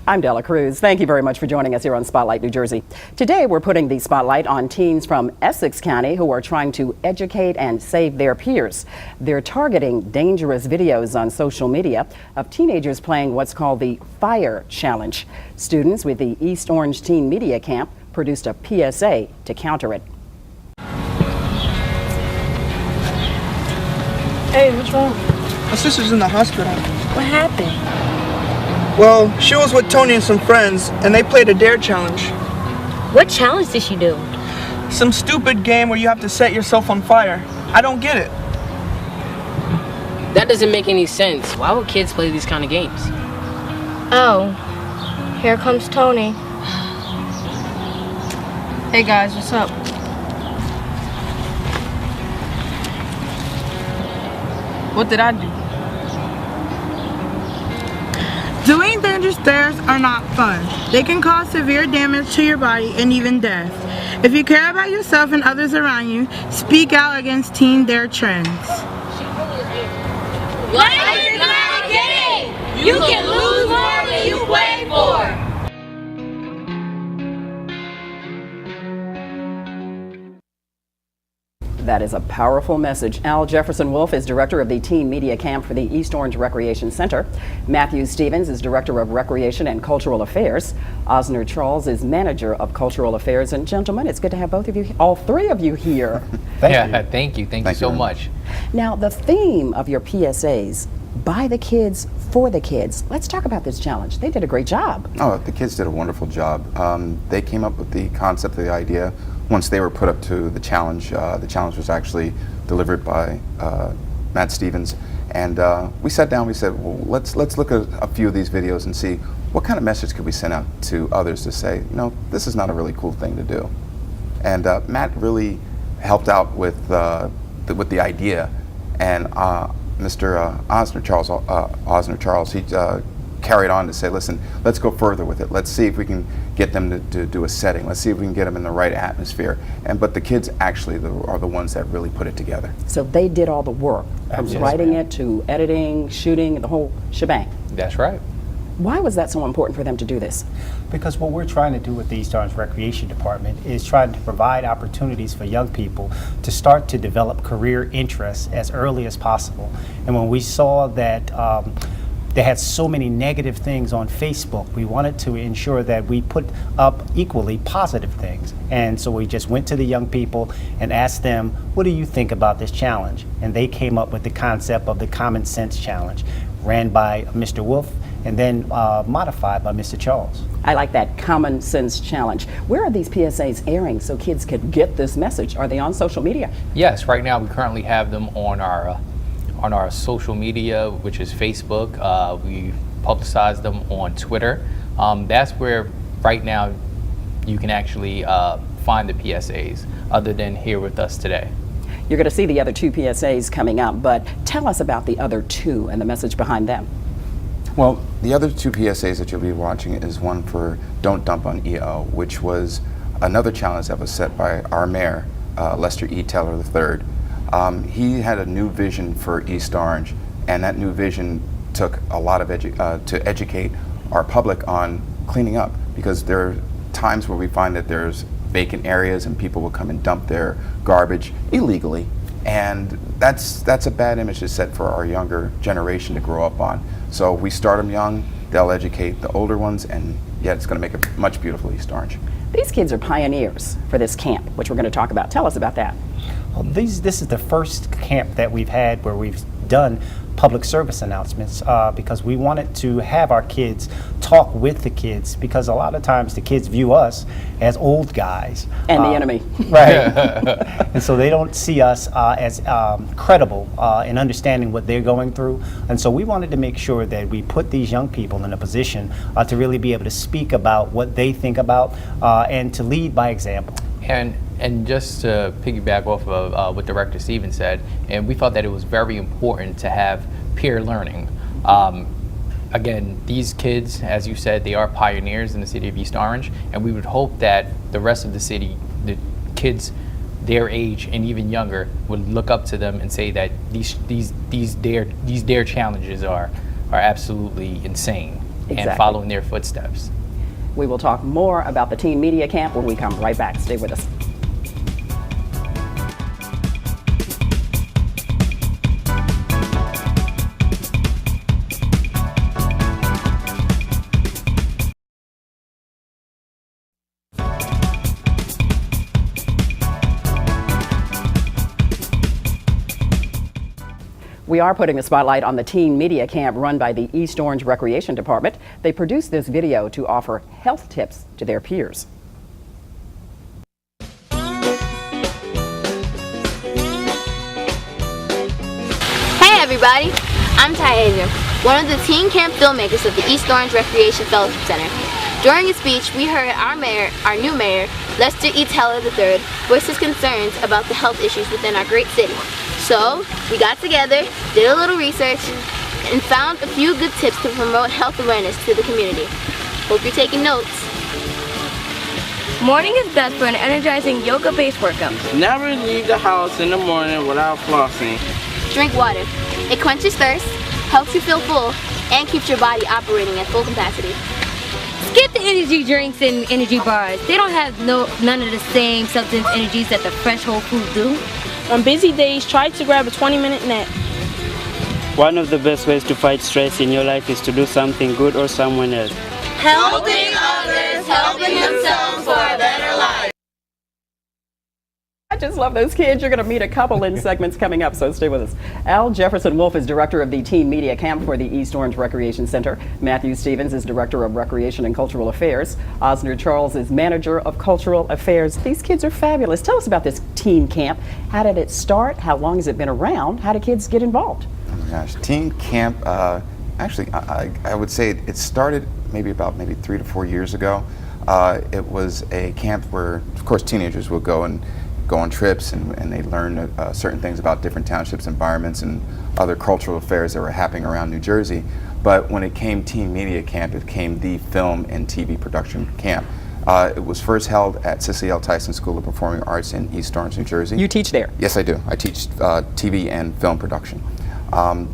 I'm Della Cruz. Thank you very much for joining us here on Spotlight New Jersey. Today we're putting the spotlight on teens from Essex County who are trying to educate and save their peers. They're targeting dangerous videos on social media of teenagers playing what's called the Fire Challenge. Students with the East Orange Teen Media Camp produced a PSA to counter it. Hey, what's wrong? My sister's in the hospital. What happened? Well, she was with Tony and some friends, and they played a dare challenge. What challenge did she do? Some stupid game where you have to set yourself on fire. I don't get it. That doesn't make any sense. Why would kids play these kind of games? Oh, here comes Tony. Hey guys, what's up? What did I do? Doing dangerous dares are not fun. They can cause severe damage to your body and even death. If you care about yourself and others around you, speak out against teen dare trends. Life is not a game! You can lose more than you play for! That is a powerful message. Jefferson Wolf is director of the Teen Media Camp for the East Orange Recreation Center. Matthew Stevens is director of Recreation and Cultural Affairs. Osner Charles is manager of Cultural Affairs. And gentlemen, it's good to have both of you, all three of you here. Thank you so much. Now, the theme of your PSAs, by the kids, for the kids. Let's talk about this challenge. They did a great job. Oh, the kids did a wonderful job. They came up with the concept, the idea. Once they were put up to the challenge was actually delivered by Matt Stevens, and we sat down. We said, well, let's look at a few of these videos and see what kind of message could we send out to others to say, you know, this is not a really cool thing to do. And Matt really helped out with the idea, and Mr. Osner Charles, he carried on to say, listen, let's go further with it. Let's see if we can get them to do a setting. Let's see if we can get them in the right atmosphere. But the kids actually are the ones that really put it together. So they did all the work, from writing it to editing, shooting, the whole shebang. That's right. Why was that so important for them to do this? Because what we're trying to do with the East Orange Recreation Department is trying to provide opportunities for young people to start to develop career interests as early as possible. And when we saw that they had so many negative things on Facebook, we wanted to ensure that we put up equally positive things. And so we just went to the young people and asked them, what do you think about this challenge? And they came up with the concept of the Common Sense Challenge, ran by Mr. Wolf and then modified by Mr. Charles. I like that Common Sense Challenge. Where are these PSAs airing so kids could get this message? Are they on social media? Yes, right now we currently have them on our social media, which is Facebook. We publicize them on Twitter. That's where right now you can actually find the PSAs, other than here with us today. You're going to see the other two PSAs coming up, but tell us about the other two and the message behind them. Well, the other two PSAs that you'll be watching is one for Don't Dump on EO, which was another challenge that was set by our mayor, Lester E. Taylor III. He had a new vision for East Orange, and that new vision took a lot of to educate our public on cleaning up, because there are times where we find that there's vacant areas and people will come and dump their garbage illegally, and that's a bad image to set for our younger generation to grow up on. So we start them young, they'll educate the older ones, and yeah, it's going to make a much beautiful East Orange. These kids are pioneers for this camp, which we're going to talk about. Tell us about that. Well, this is the first camp that we've had where we've done public service announcements because we wanted to have our kids talk with the kids, because a lot of times the kids view us as old guys. And the enemy. Right. And so they don't see us as credible in understanding what they're going through. And so we wanted to make sure that we put these young people in a position to really be able to speak about what they think about and to lead by example. And just to piggyback off of what Director Stevens said, and we thought that it was very important to have peer learning. Again, these kids, as you said, they are pioneers in the city of East Orange, and we would hope that the rest of the city, the kids their age and even younger, would look up to them and say that these dare challenges are absolutely insane. Exactly. following their footsteps. We will talk more about the Teen Media Camp when we come right back. Stay with us. We are putting a spotlight on the Teen Media Camp run by the East Orange Recreation Department. They produced this video to offer health tips to their peers. Hey everybody, I'm Tyson, one of the teen camp filmmakers of the East Orange Recreation Fellowship Center. During his speech, we heard our new mayor, Lester E. Teller III, voice his concerns about the health issues within our great city. So, we got together, did a little research, and found a few good tips to promote health awareness to the community. Hope you're taking notes. Morning is best for an energizing yoga-based workout. Never leave the house in the morning without flossing. Drink water. It quenches thirst, helps you feel full, and keeps your body operating at full capacity. Skip the energy drinks and energy bars. They don't have none of the same substance energies that the fresh whole food do. On busy days, try to grab a 20-minute nap. One of the best ways to fight stress in your life is to do something good or someone else. Helping others, helping themselves for a better life. I just love those kids. You're going to meet a couple in segments coming up, so stay with us. Jefferson Wolf is director of the Teen Media Camp for the East Orange Recreation Center. Matthew Stevens is director of Recreation and Cultural Affairs. Osner Charles is manager of Cultural Affairs. These kids are fabulous. Tell us about this teen camp. How did it start? How long has it been around? How do kids get involved? Oh my gosh, teen camp, actually, I would say it started maybe 3 to 4 years ago. It was a camp where, of course, teenagers would go on trips and they learn certain things about different townships, environments, and other cultural affairs that were happening around New Jersey. But when it came Teen Media Camp, it became the film and TV production camp. It was first held at Cicely Tyson School of Performing Arts in East Orange, New Jersey. You teach there? Yes, I do. I teach TV and film production. And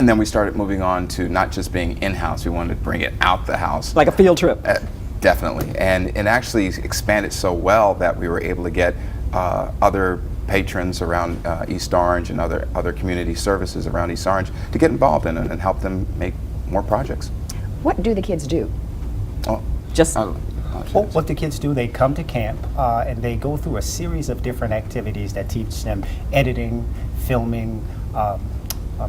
then we started moving on to not just being in-house, we wanted to bring it out the house. Like a field trip? Definitely. And it actually expanded so well that we were able to get other patrons around East Orange and other community services around East Orange to get involved in it and help them make more projects. What do the kids do? Oh, just what the kids do, they come to camp and they go through a series of different activities that teach them editing, filming,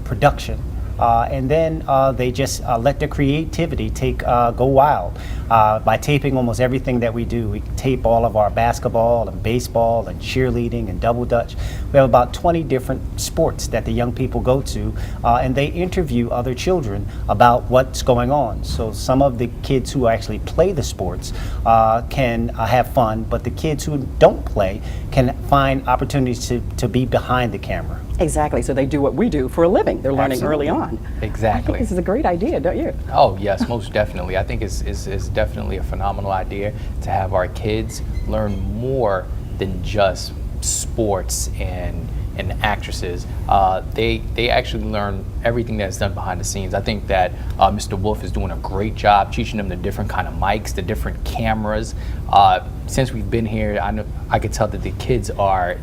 production. And then they just let their creativity go wild. By taping almost everything that we do. We tape all of our basketball and baseball and cheerleading and double dutch. We have about 20 different sports that the young people go to, and they interview other children about what's going on. So some of the kids who actually play the sports can have fun, but the kids who don't play can find opportunities to be behind the camera. Exactly, so they do what we do for a living. They're learning early on. Exactly. I think this is a great idea, don't you? Oh yes, most definitely. I think it's definitely a phenomenal idea to have our kids learn more than just sports and actresses. They actually learn everything that's done behind the scenes. I think that Mr. Wolf is doing a great job teaching them the different kind of mics, the different cameras. Since we've been here, I could tell that the kids are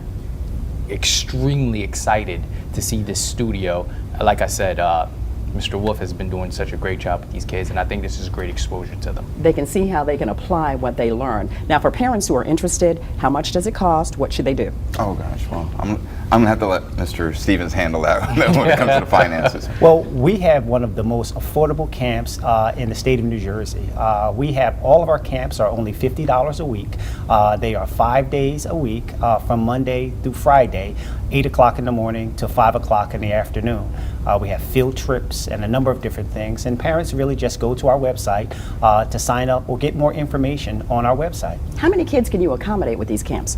extremely excited to see this studio. Like I said, Mr. Wolf has been doing such a great job with these kids, and I think this is great exposure to them. They can see how they can apply what they learn. Now, for parents who are interested, how much does it cost? What should they do? Oh gosh, well, I'm gonna have to let Mr. Stevens handle that when it comes to the finances. Well, we have one of the most affordable camps in the state of New Jersey. We have all of our camps are only $50 a week. They are 5 days a week from Monday through Friday, 8 o'clock in the morning to 5 o'clock in the afternoon. We have field trips and a number of different things, and parents really just go to our website to sign up or get more information on our website. How many kids can you accommodate with these camps?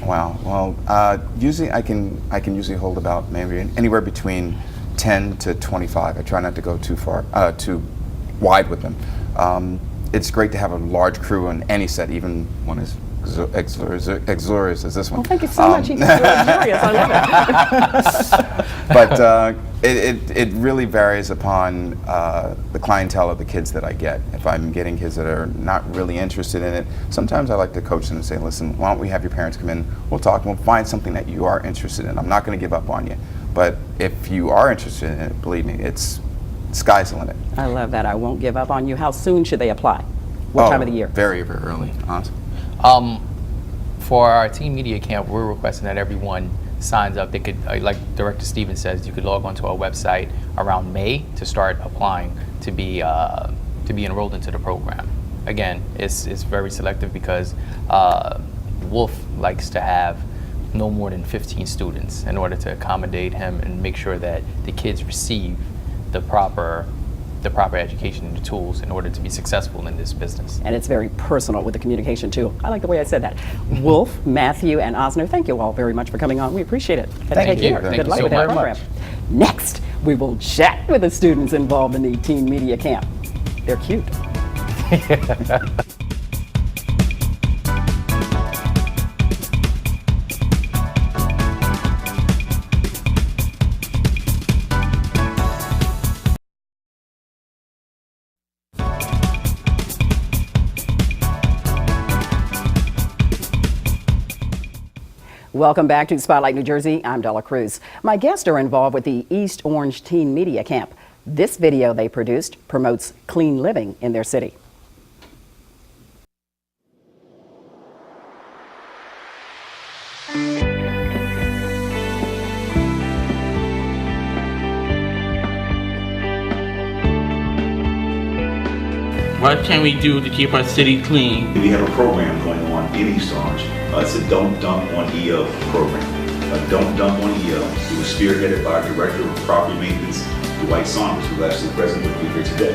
Wow. Well, usually I can usually hold about maybe anywhere between 10 to 25. I try not to go too wide with them. It's great to have a large crew on any set, even one as exuberant as this one. Well, thank you so much. He's luxurious. I love it. But it really varies upon the clientele of the kids that I get. If I'm getting kids that are not really interested in it, sometimes I like to coach them and say, listen, why don't we have your parents come in, we'll talk, and we'll find something that you are interested in. I'm not going to give up on you. But if you are interested in it, believe me, it's sky's the limit. I love that. I won't give up on you. How soon should they apply? What time of the year? Very, very early, honestly. For our teen media camp, we're requesting that everyone signs up. They could, like Director Stevens says, you could log onto our website around May to start applying to be enrolled into the program. Again, it's very selective because Wolf likes to have no more than 15 students in order to accommodate him and make sure that the kids receive the proper education and the tools in order to be successful in this business. And it's very personal with the communication too. I like the way I said that. Wolf, Matthew, and Osner, thank you all very much for coming on. We appreciate it. Thank you. Care. Thank Good you luck so with that much. program. Next, we will chat with the students involved in the teen media camp. They're cute. Welcome back to Spotlight New Jersey. I'm Della Cruz. My guests are involved with the East Orange Teen Media Camp. This video they produced promotes clean living in their city. What can we do to keep our city clean? We have a program going on in East Orange. It's a Don't Dump on EO program. Don't Dump on EO. It was spearheaded by our Director of Property Maintenance, Dwight Saunders, who's actually present with me here today.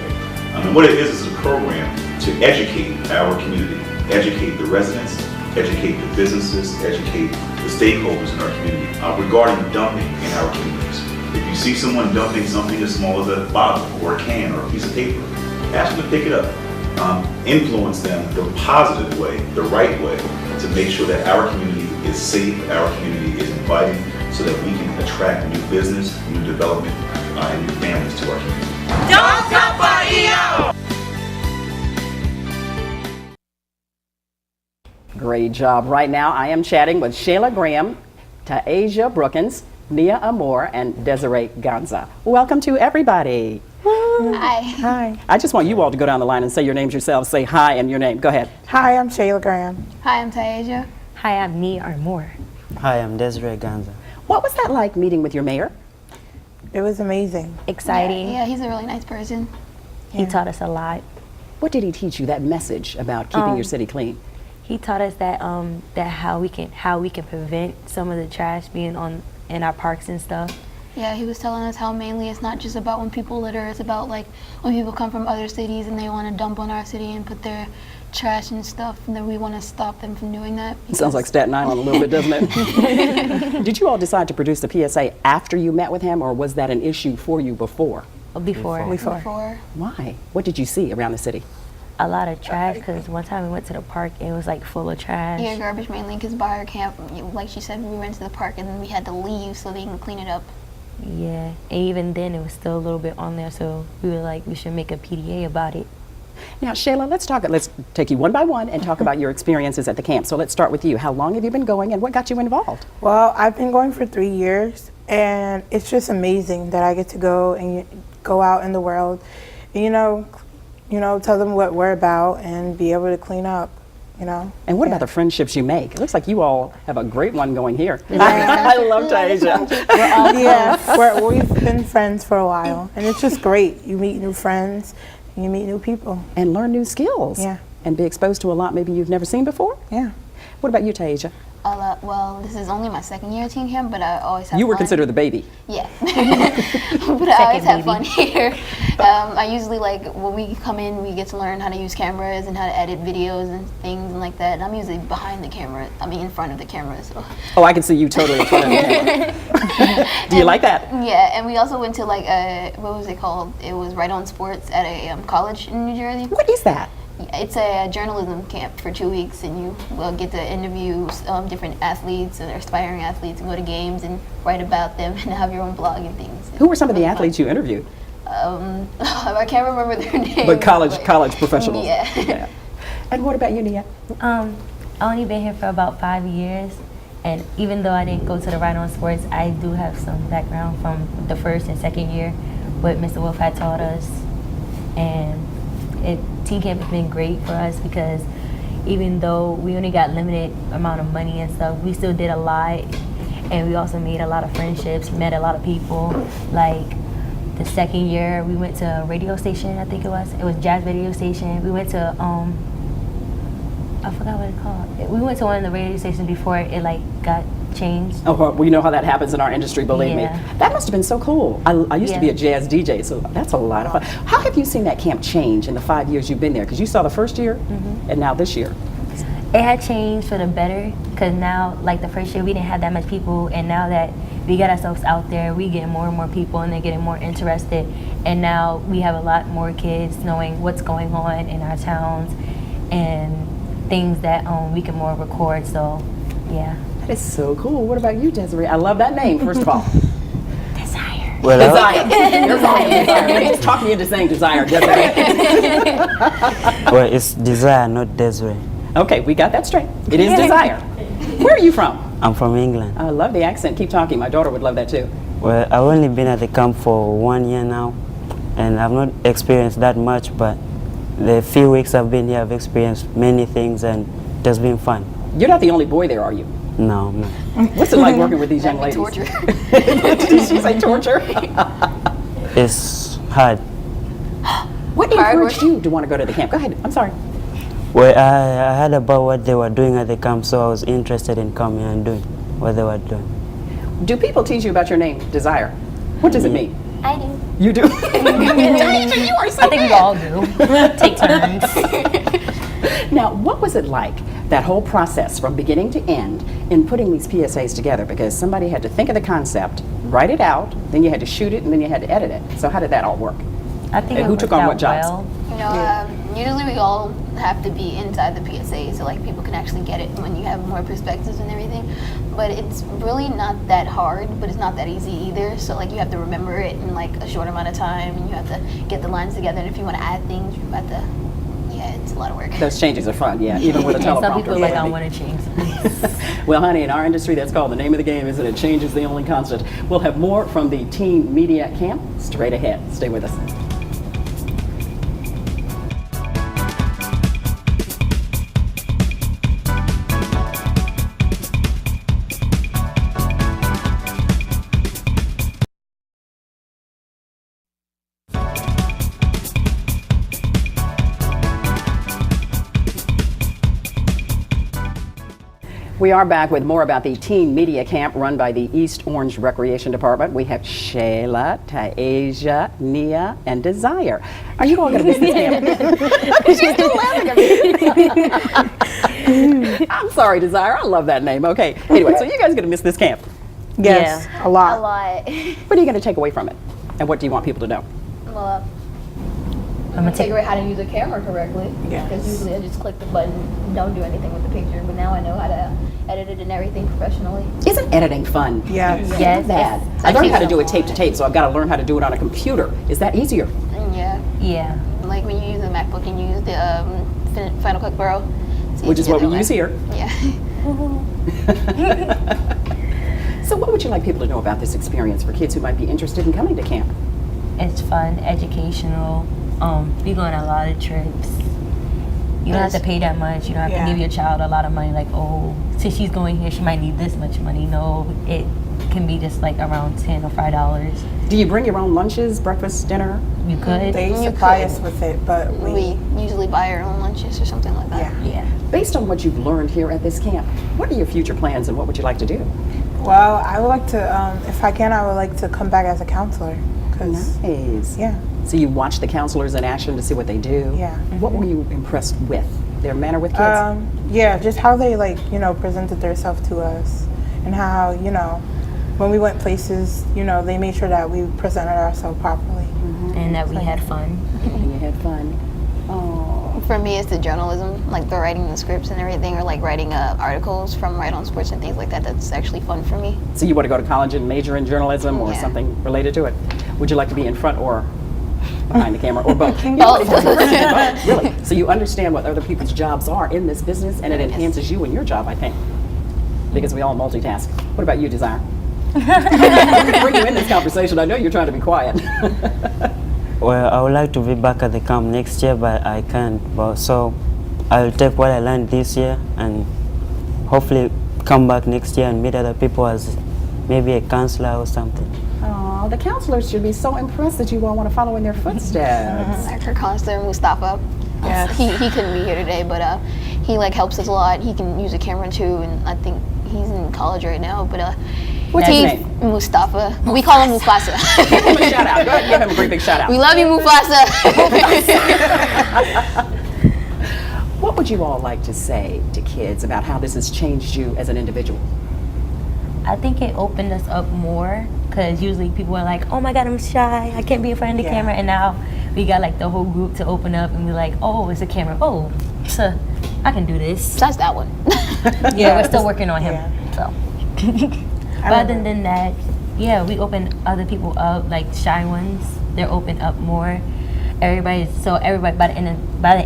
And what it is a program to educate our community, educate the residents, educate the businesses, educate the stakeholders in our community regarding dumping in our communities. If you see someone dumping something as small as a bottle or a can or a piece of paper, ask them to pick it up. Influence them the positive way, the right way, to make sure that our community is safe, our community is inviting, so that we can attract new business, new development, and new families to our community. Don't dump on EO! Great job. Right now, I am chatting with Shayla Graham, Taisha Brookins, Nia Amor, and Desiree Ganza. Welcome to everybody. Hi. Hi. I just want you all to go down the line and say your names yourselves. Say hi and your name. Go ahead. Hi, I'm Shayla Graham. Hi, I'm Taisha. Hi, I'm Nia Armour. Hi, I'm Desiree Ganza. What was that like meeting with your mayor? It was amazing. Exciting. Yeah, he's a really nice person. He taught us a lot. What did he teach you, that message about keeping your city clean? He taught us that how we can prevent some of the trash being in our parks and stuff. Yeah, he was telling us how mainly it's not just about when people litter, it's about like when people come from other cities and they want to dump on our city and put their trash and stuff, and then we want to stop them from doing that. Sounds like Staten Island a little bit, doesn't it? Did you all decide to produce the PSA after you met with him, or was that an issue for you before? Before. Why? What did you see around the city? A lot of trash, because one time we went to the park and it was like full of trash. Yeah, garbage mainly, because by our camp, like she said, we went to the park and then we had to leave so they can clean it up. Yeah, and even then it was still a little bit on there, so we were like, we should make a PDA about it. Now, Shayla, let's take you one by one and talk about your experiences at the camp. So let's start with you. How long have you been going and what got you involved? Well, I've been going for 3 years, and it's just amazing that I get to go out in the world and, tell them what we're about and be able to clean up. And what about the friendships you make? It looks like you all have a great one going here. I love Taisha. We've been friends for a while, and it's just great. You meet new friends, and you meet new people. And learn new skills. Yeah. And be exposed to a lot maybe you've never seen before. Yeah. What about you, Taisha? Well, this is only my second year at teen camp, but I always have You were fun. considered the baby. Yeah. But I always have fun here. I usually, when we come in, we get to learn how to use cameras and how to edit videos and things and like that. And I'm usually behind the camera. In front of the camera. So. Oh, I can see you totally in front of the camera. Do you like that? Yeah, and we also went to what was it called? It was Right On Sports at a college in New Jersey. What is that? It's a journalism camp for 2 weeks, and you will get to interview different athletes and aspiring athletes, and go to games and write about them, and have your own blog and things. Who were some of the athletes you interviewed? I can't remember their names. But college professionals. Yeah. And what about you, Nia? I only been here for about 5 years, and even though I didn't go to the Right On Sports, I do have some background from the first and second year, what Mr. Wolf had taught us. And teen camp has been great for us because even though we only got limited amount of money and stuff, we still did a lot, and we also made a lot of friendships, met a lot of people. Like the second year, we went to a radio station, I think it was Jazz Radio Station. We went to I forgot what it's called. We went to one of the radio stations before it like got changed. Oh, well, you know how that happens in our industry, believe me. That must have been so cool. I used to be a jazz DJ, so that's a lot of fun. How have you seen that camp change in the 5 years you've been there? Because you saw the first year and now this year. It had changed for the better, because now, like the first year, we didn't have that much people, and now that we got ourselves out there, we get more and more people, and they're getting more interested, and now we have a lot more kids knowing what's going on in our towns and things that we can more record, so yeah. That is so cool. What about you, Desiree? I love that name, first of all. Desire. Well, Desire. You're calling him Desire. They just talk me into saying Desire, Desiree. Well, it's Desire, not Desiree. Okay, we got that straight. It is Desire. Where are you from? I'm from England. I love the accent. Keep talking. My daughter would love that too. Well, I've only been at the camp for 1 year now, and I've not experienced that much, but the few weeks I've been here, I've experienced many things, and it has been fun. You're not the only boy there, are you? No, no. What's it like working with these young ladies? Torture. Did she say torture? It's hard. What encouraged you to want to go to the camp? Go ahead. I'm sorry. Well, I heard about what they were doing at the camp, so I was interested in coming and doing what they were doing. Do people teach you about your name, Desire? What does it mean? I do. You do? You are so I think we all do. Take turns. Now, what was it like, that whole process from beginning to end in putting these PSAs together? Because somebody had to think of the concept, write it out, then you had to shoot it, and then you had to edit it. So how did that all work? I think and who took on what jobs? Well. You know, usually we all have to be inside the PSA, so like people can actually get it when you have more perspectives and everything. But it's really not that hard, but it's not that easy either. So like you have to remember it in like a short amount of time, and you have to get the lines together. And if you want to add things, you have to. Yeah, it's a lot of work. Those changes are fun, yeah, even with a teleprompter. Some people like, I want to change. Well, honey, in our industry, that's called the name of the game, isn't it? Change is the only constant. We'll have more from the Teen Media Camp straight ahead. Stay with us. We are back with more about the Teen Media Camp run by the East Orange Recreation Department. We have Shayla, Taisha, Nia, and Desire. Are you all going to miss this camp? She's still laughing at me. I'm sorry, Desire. I love that name. Okay. Anyway, so you guys are going to miss this camp? Yes, Yeah. a lot. A lot. What are you going to take away from it? And what do you want people to know? Well, I'm gonna take away how to use a camera correctly. Yes. Because usually I just click the button, don't do anything with the picture. But now I know how to edit it and everything professionally. Isn't editing fun? Yes. Yes. Bad. I learned how to do it tape to tape, so I've got to learn how to do it on a computer. Is that easier? Yeah. Yeah. Like when you use a MacBook and you use the Final Cut Pro. Which is what we use here. Yeah. So what would you like people to know about this experience for kids who might be interested in coming to camp? It's fun, educational. We go on a lot of trips. You don't have to pay that much. You don't have to give your child a lot of money. Like, oh, since she's going here, she might need this much money. No, it can be just like around $10 or $5. Do you bring your own lunches, breakfast, dinner? You could. They supply us with it, but we usually buy our own lunches or something like that. Yeah. Based on what you've learned here at this camp, what are your future plans and what would you like to do? Well, I would like to, if I can, I would like to come back as a counselor. Nice. Yeah. So you watch the counselors in action to see what they do? Yeah. What were you impressed with? Their manner with kids? Yeah, just how they presented themselves to us, and how, when we went places, they made sure that we presented ourselves properly. And that we had fun. And you had fun. Oh. for me, it's the journalism, like the writing the scripts and everything, or like writing articles from Right on Sports and things like that. That's actually fun for me. So you want to go to college and major in journalism or Yeah. something related to it? Would you like to be in front or behind the camera or both? Both. Really? So you understand what other people's jobs are in this business, and it enhances you in your job, I think, because we all multitask. What about you, Desire? I'm going to bring you in this conversation. I know you're trying to be quiet. Well, I would like to be back at the camp next year, but I can't. But so I'll take what I learned this year and hopefully come back next year and meet other people as maybe a counselor or something. Oh, the counselors should be so impressed that you all want to follow in their footsteps. Like her counselor, Mustafa. Yes. He couldn't be here today, but he like helps us a lot. He can use a camera too, and I think he's in college right now. But What's his name? Mustafa. We call him Mufasa. Give him a shout out. Go ahead and give him a great big shout out. We love you, Mufasa. What would you all like to say to kids about how this has changed you as an individual? I think it opened us up more because usually people are like, oh my God, I'm shy. I can't be in front of the camera. And now we got like the whole group to open up and be like, oh, it's a camera. Oh, so I can do this. Besides that one. Yeah, we're still working on him. So. But other than that, yeah, we open other people up, like shy ones. They're opened up more. Everybody by the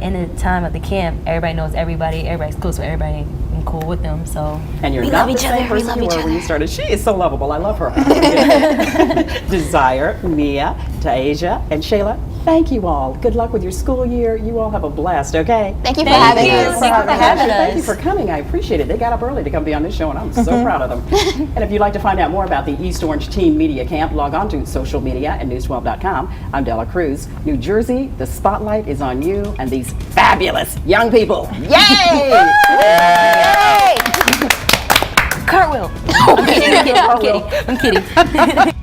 end of the time of the camp, everybody knows everybody. Everybody's close with everybody and cool with them. So and you're we not love the each same other. We person love you each were when you other. started. She is so lovable. I love her. Desire, Mia, Tasia, and Shayla. Thank you all. Good luck with your school year. You all have a blast. Okay. Thank you for having us. Thank you for having us. Thank you for coming. I appreciate it. They got up early to come be on this show, and I'm so proud of them. And if you'd like to find out more about the East Orange Teen Media Camp, log on to social media at news12.com. I'm Della Cruz. New Jersey, the spotlight is on you and these fabulous young people. Yay! Cartwheel. I'm kidding. I'm kidding. I'm kidding.